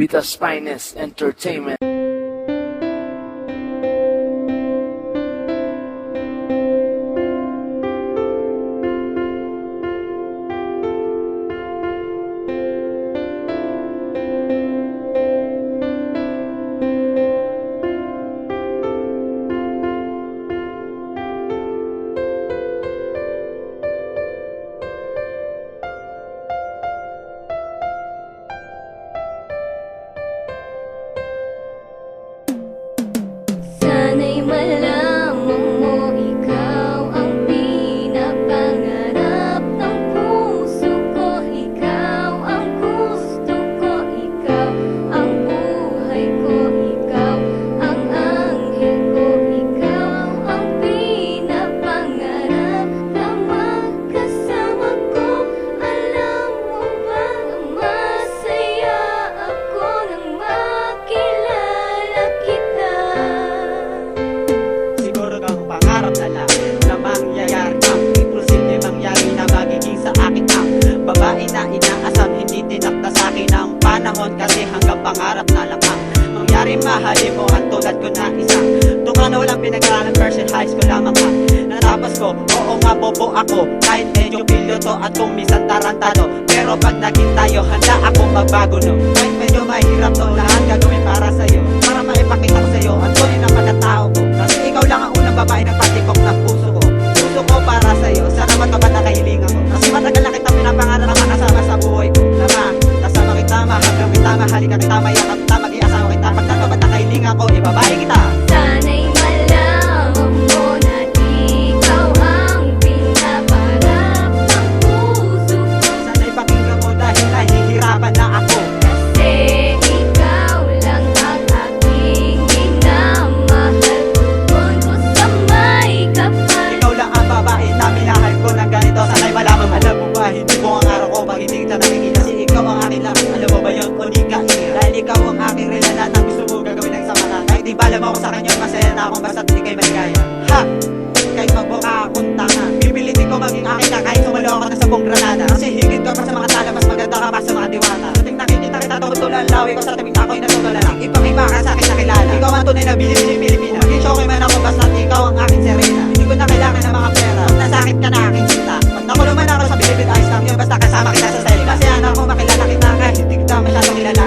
Vita's Finest Entertainment. Sana'y malamang mo, ikaw ang pinapangarap ng puso ko. Ikaw ang gusto ko, ikaw ang buhay ko, ikaw ang anghel ko, ikaw ang pinapangarap na magkasama ko. Alam mo ba, masaya ako nang makilala kita. Siguro kang pangarap na lang na mangyayari ang imposible mangyari na magiging sa akin ang babae na inaasam, hindi tinakda sa akin ang panahon kasi hanggang pangarap na lang ang mangyari. Mahalin mo ang tulad ko na isa tunga na walang pinag-aaral, version high school lamang ang natapos ko. Oo nga, bobo ako kahit medyo pilyo to at kung minsan tarantado, pero pag naging tayo handa akong magbago no. Kahit medyo mahirap to, lahat gagawin para sa'yo, para maipakita ko sa'yo ang tunay na pagkatao ko. Kasi ikaw lang ang unang babae nagpatibok ng puso ko. Puso ko para sa'yo, sana matupad na kahilingan ko. Kasi matagal na kita pinapangarap na makasama sa buhay ko. Tama, kasama kita, mahal kita, mahalika kita, mayakap kita, mag-iasawa kita. Pag natupad na kahilingan ko, ibabae kita. Sana'y malamang mo na ikaw ang pinapangarap ng puso ko. Sana'y pakinggan mo dahil nahihirapan na ako. Kasi ikaw lang ang aking minamahal. Kung ko sa may kapal. Ikaw lang ang babae na minahal ko ng ganito. Sana'y malaman mo, alam mo ba, hindi mo ang araw ko pag hindi kita nakikita. Kasi ikaw ang akin lang, alam mo ba yun o di ka iya. Dahil ikaw ang aking relala na gusto mo gagawin ng sama na. Kahit di bala mo ako sa kanya, masaya na akong basta't hindi kayo maligaya. Ha! Kahit magbuka akong tanga, pipilitin ko maging akin ka kahit sumalo ako na sa buong granada. Kasi higit ka pa sa mga tala, mas maganda ka pa sa mga diwata. Tuting nakikita kita, tutulan lawi ko sa tabing ako'y natutulala. Ipang-iba ka sa akin nakilala. Ikaw ang tunay na Bilibili Pilipina. Maging showke man ako basta't ikaw ang aking Serena. Hindi ko na kailangan ng mga pera, pag nasakit ka na aking sinta. Pag nakulong man ako sa Bilibid, ayos lang yun basta kasama kita sa selda. Kasi anak ko makilala kita kahit hindi kita masyadong kilala.